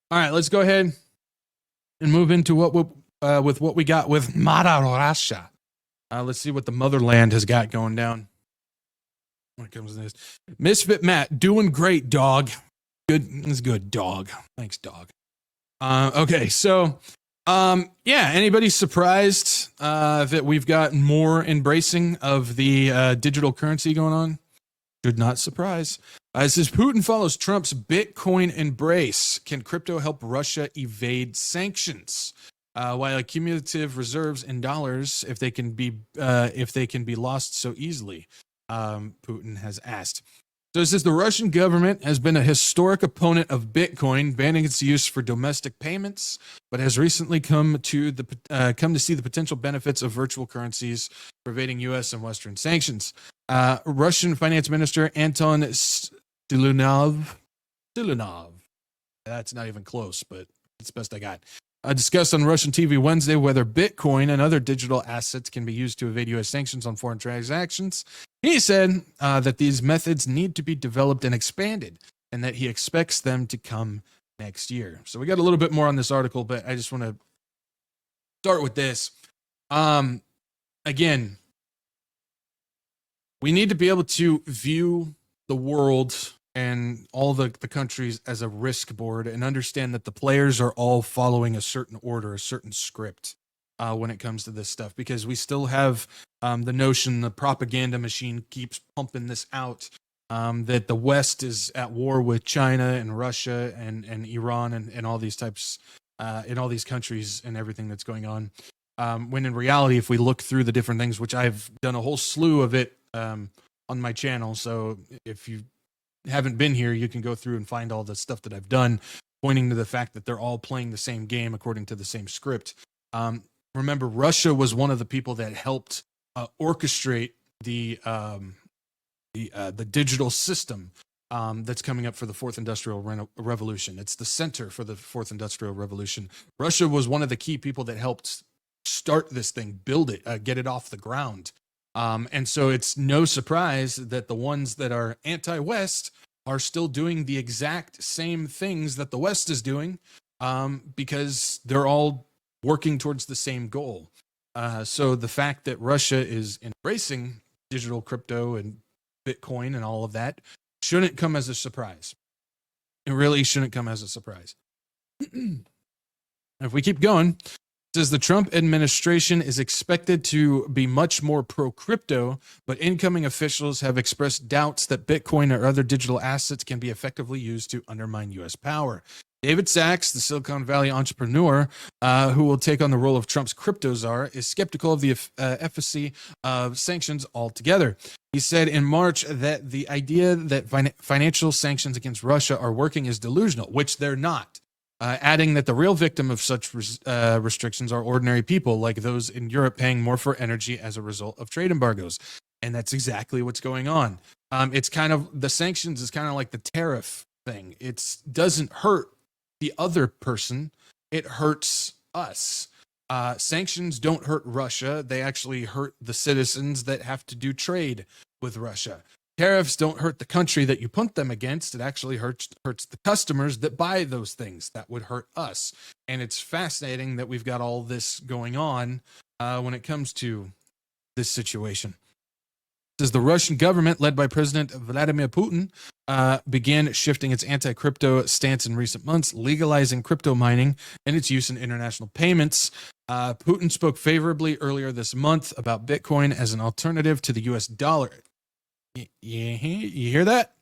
All right, let's go ahead and move into what we got with Mother Russia. Let's see what the motherland has got going down when it comes to this. Misfit Matt, doing great, dog. Good, it's good, dog. Thanks, dog. Okay, so anybody surprised that we've got more embracing of the digital currency going on? Should not surprise. It says Putin follows Trump's Bitcoin embrace. Can crypto help Russia evade sanctions? While cumulative reserves in dollars, if they can be lost so easily, Putin has asked. So it says the Russian government has been a historic opponent of Bitcoin, banning its use for domestic payments, but has recently come to see the potential benefits of virtual currencies for evading U.S. and Western sanctions. Russian Finance Minister Anton Siluanov, that's not even close, but it's the best I got. Discussed on Russian TV Wednesday whether Bitcoin and other digital assets can be used to evade U.S. sanctions on foreign transactions. He said that these methods need to be developed and expanded, and that he expects them to come next year. So we got a little bit more on this article, but I just want to start with this. Again, we need to be able to view the world and all the countries as a risk board and understand that the players are all following a certain order, a certain script when it comes to this stuff, because we still have the notion, the propaganda machine keeps pumping this out, that the West is at war with China and Russia and Iran and all these types, in all these countries and everything that's going on. When in reality, if we look through the different things, which I've done a whole slew of it on my channel, so if you haven't been here, you can go through and find all the stuff that I've done, pointing to the fact that they're all playing the same game according to the same script. Remember, Russia was one of the people that helped orchestrate the digital system that's coming up for the Fourth Industrial Revolution. It's the center for the Fourth Industrial Revolution. Russia was one of the key people that helped start this thing, build it, get it off the ground. And so it's no surprise that the ones that are anti-West are still doing the exact same things that the West is doing, because they're all working towards the same goal. So the fact that Russia is embracing digital crypto and Bitcoin and all of that shouldn't come as a surprise. It really shouldn't come as a surprise. If we keep going, it says the Trump administration is expected to be much more pro-crypto, but incoming officials have expressed doubts that Bitcoin or other digital assets can be effectively used to undermine U.S. power. David Sachs, the Silicon Valley entrepreneur who will take on the role of Trump's crypto czar, is skeptical of the efficacy of sanctions altogether. He said in March that the idea that financial sanctions against Russia are working is delusional, which they're not. Adding that the real victim of such restrictions are ordinary people, like those in Europe paying more for energy as a result of trade embargoes. And that's exactly what's going on. It's kind of, the sanctions is kind of like the tariff thing. It doesn't hurt the other person, it hurts us. Sanctions don't hurt Russia. They actually hurt the citizens that have to do trade with Russia. Tariffs don't hurt the country that you put them against. It actually hurts the customers that buy those things. That would hurt us. And it's fascinating that we've got all this going on when it comes to this situation. It says the Russian government, led by President Vladimir Putin, began shifting its anti-crypto stance in recent months, legalizing crypto mining and its use in international payments. Putin spoke favorably earlier this month about Bitcoin as an alternative to the U.S. dollar. You hear that?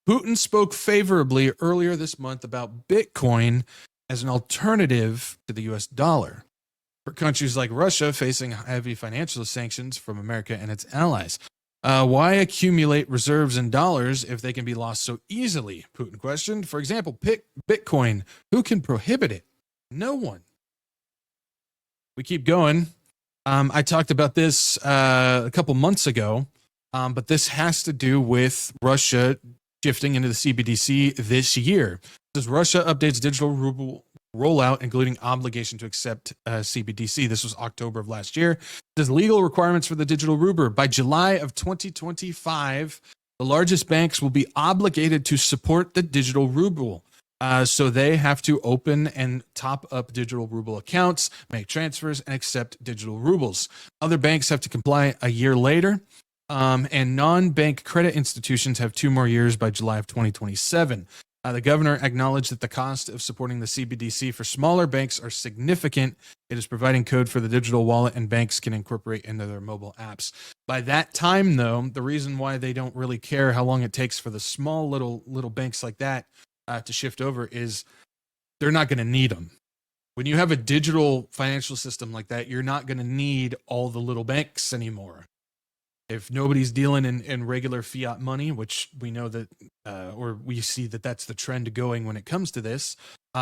Putin spoke favorably earlier this month about Bitcoin as an alternative to the U.S. dollar for countries like Russia facing heavy financial sanctions from America and its allies. Why accumulate reserves in dollars if they can be lost so easily? Putin questioned. For example, Bitcoin. Who can prohibit it? No one. We keep going. I talked about this a couple months ago. But this has to do with Russia shifting into the CBDC this year. It says Russia updates digital ruble rollout, including obligation to accept CBDC. This was October of last year. It says legal requirements for the digital ruble. By July of 2025, the largest banks will be obligated to support the digital ruble. So they have to open and top up digital ruble accounts, make transfers, and accept digital rubles. Other banks have to comply a year later. And non-bank credit institutions have 2 more years by July of 2027. The governor acknowledged that the cost of supporting the CBDC for smaller banks are significant. It is providing code for the digital wallet, and banks can incorporate into their mobile apps. By that time, though, the reason why they don't really care how long it takes for the small little banks like that to shift over is they're not going to need them. When you have a digital financial system like that, you're not going to need all the little banks anymore. If nobody's dealing in regular fiat money, which we know that, or we see that that's the trend going when it comes to this,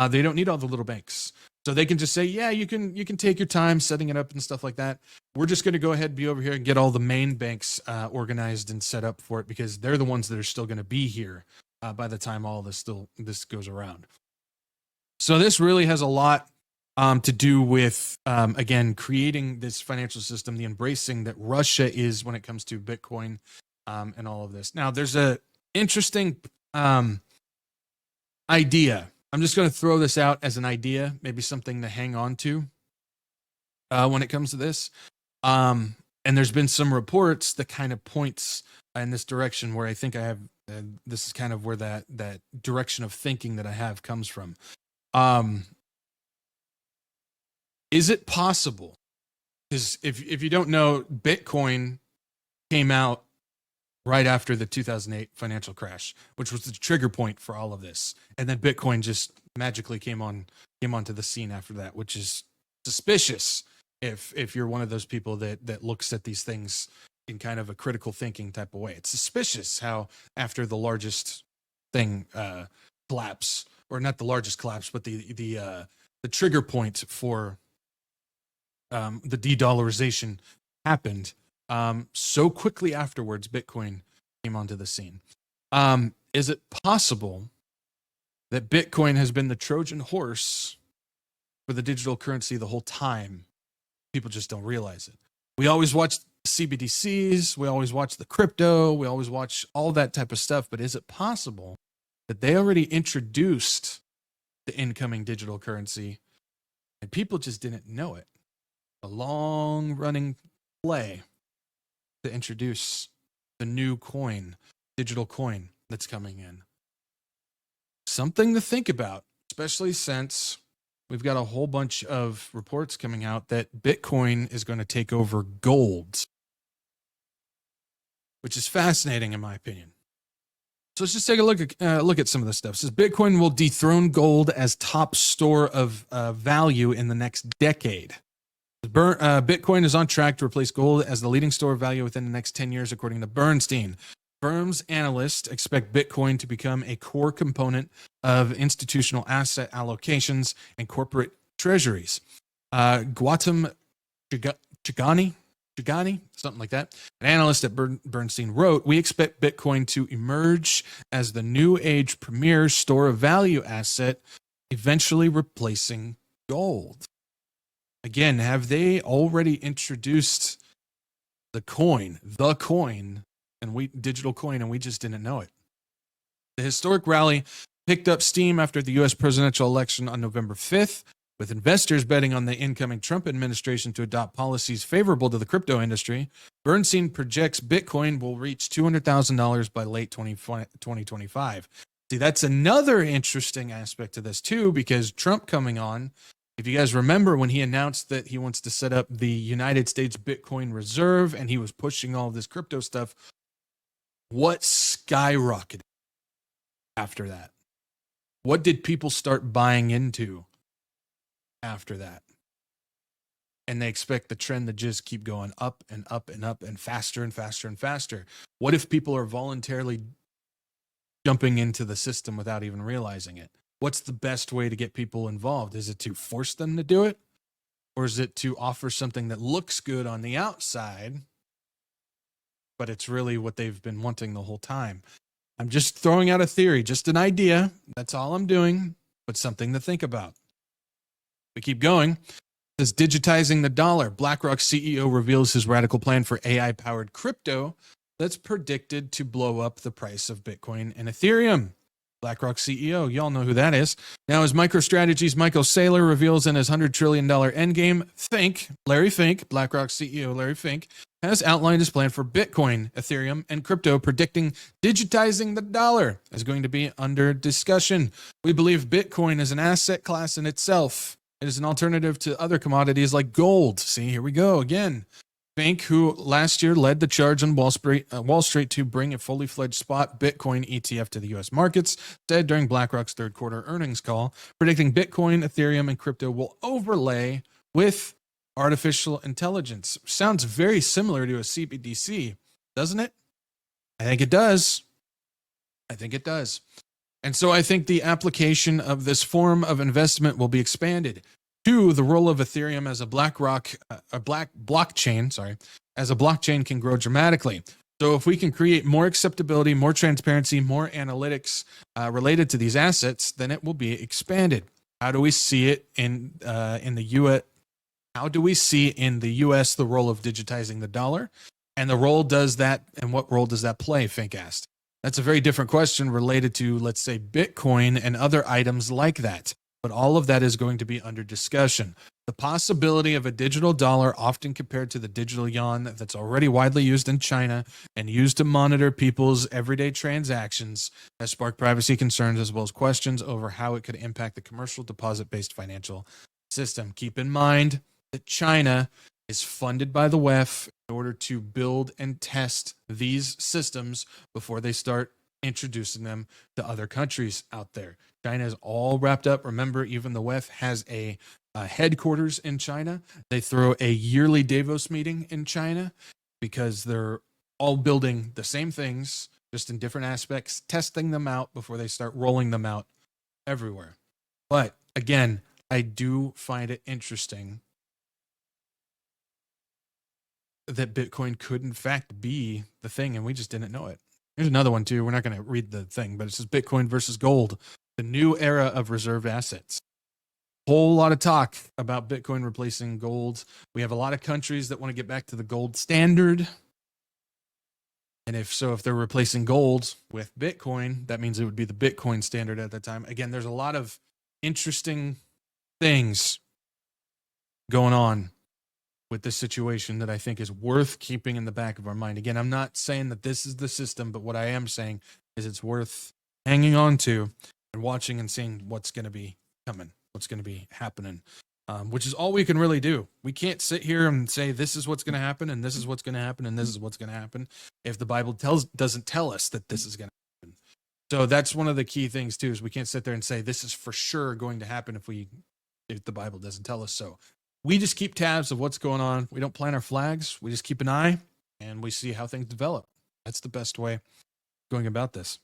they don't need all the little banks. So they can just say, yeah, you can take your time setting it up and stuff like that. We're just going to go ahead and be over here and get all the main banks organized and set up for it, because they're the ones that are still going to be here by the time all this goes around. So this really has a lot to do with, again, creating this financial system, the embracing that Russia is when it comes to Bitcoin and all of this. Now, there's a interesting idea. I'm just going to throw this out as an idea, maybe something to hang on to when it comes to this. And there's been some reports that kind of points in this direction, where I think I have, this is kind of where that direction of thinking that I have comes from. Is it possible? Because if you don't know, Bitcoin came out right after the 2008 financial crash, which was the trigger point for all of this. And then Bitcoin just magically came onto the scene after that, which is suspicious if you're one of those people that looks at these things in kind of a critical thinking type of way. It's suspicious how after the largest thing collapse, or not the largest collapse, but the trigger point for the de-dollarization happened, so quickly afterwards, Bitcoin came onto the scene. Is it possible that Bitcoin has been the Trojan horse for the digital currency the whole time? People just don't realize it. We always watch CBDCs, we always watch the crypto, we always watch all that type of stuff, but is it possible that they already introduced the incoming digital currency and people just didn't know it? A long-running play to introduce the new coin, digital coin that's coming in. Something to think about, especially since we've got a whole bunch of reports coming out that Bitcoin is going to take over gold, which is fascinating in my opinion. So let's just take a look at some of this stuff. It says Bitcoin will dethrone gold as top store of value in the next decade. Bitcoin is on track to replace gold as the leading store of value within the next 10 years, according to Bernstein. Firm's analysts expect Bitcoin to become a core component of institutional asset allocations and corporate treasuries. Gautam Chugani, something like that, an analyst at Bernstein wrote, "We expect Bitcoin to emerge as the new age premier store of value asset, eventually replacing gold." Again, have they already introduced the coin, and digital coin, and we just didn't know it? The historic rally picked up steam after the U.S. presidential election on November 5th, with investors betting on the incoming Trump administration to adopt policies favorable to the crypto industry. Bernstein projects Bitcoin will reach $200,000 by late 2025. See, that's another interesting aspect to this too, because Trump coming on, if you guys remember when he announced that he wants to set up the United States Bitcoin Reserve and he was pushing all of this crypto stuff, what skyrocketed after that? What did people start buying into after that? And they expect the trend to just keep going up and up and up and faster and faster and faster. What if people are voluntarily jumping into the system without even realizing it? What's the best way to get people involved? Is it to force them to do it? Or is it to offer something that looks good on the outside, but it's really what they've been wanting the whole time? I'm just throwing out a theory, just an idea. That's all I'm doing, but something to think about. We keep going. It says digitizing the dollar. BlackRock CEO reveals his radical plan for AI-powered crypto that's predicted to blow up the price of Bitcoin and Ethereum. BlackRock CEO. Y'all know who that is. Now, his MicroStrategy's Michael Saylor reveals in his $100 trillion endgame, Larry Fink, BlackRock CEO Larry Fink, has outlined his plan for Bitcoin, Ethereum, and crypto, predicting digitizing the dollar is going to be under discussion. We believe Bitcoin is an asset class in itself. It is an alternative to other commodities like gold. See, here we go again. Fink, who last year led the charge on Wall Street to bring a fully fledged spot Bitcoin ETF to the U.S. markets, said during BlackRock's third quarter earnings call, predicting Bitcoin, Ethereum, and crypto will overlay with artificial intelligence. Sounds very similar to a CBDC, doesn't it? I think it does. And so I think the application of this form of investment will be expanded. Two, the role of Ethereum as a blockchain can grow dramatically. So if we can create more acceptability, more transparency, more analytics related to these assets, then it will be expanded. How do we see it in the U.S.? How do we see in the U.S. the role of digitizing the dollar, and what role does that play? Fink asked. That's a very different question related to, let's say, Bitcoin and other items like that. But all of that is going to be under discussion. The possibility of a digital dollar, often compared to the digital yuan that's already widely used in China and used to monitor people's everyday transactions, has sparked privacy concerns as well as questions over how it could impact the commercial deposit-based financial system. Keep in mind that China is funded by the WEF in order to build and test these systems before they start introducing them to other countries out there. China is all wrapped up. Remember, even the WEF has a headquarters in China. They throw a yearly Davos meeting in China because they're all building the same things, just in different aspects, testing them out before they start rolling them out everywhere. But again, I do find it interesting that Bitcoin could in fact be the thing, and we just didn't know it. Here's another one too. We're not going to read the thing, but it says Bitcoin versus gold, the new era of reserve assets. Whole lot of talk about Bitcoin replacing gold. We have a lot of countries that want to get back to the gold standard. And if they're replacing gold with Bitcoin, that means it would be the Bitcoin standard at that time. Again, there's a lot of interesting things going on with this situation that I think is worth keeping in the back of our mind. Again, I'm not saying that this is the system, but what I am saying is it's worth hanging on to and watching and seeing what's going to be coming, what's going to be happening, which is all we can really do. We can't sit here and say this is what's going to happen and this is what's going to happen and this is what's going to happen if the Bible doesn't tell us that this is going to happen. So that's one of the key things too, is we can't sit there and say this is for sure going to happen if the Bible doesn't tell us so. We just keep tabs of what's going on. We don't plant our flags. We just keep an eye and we see how things develop. That's the best way of going about this.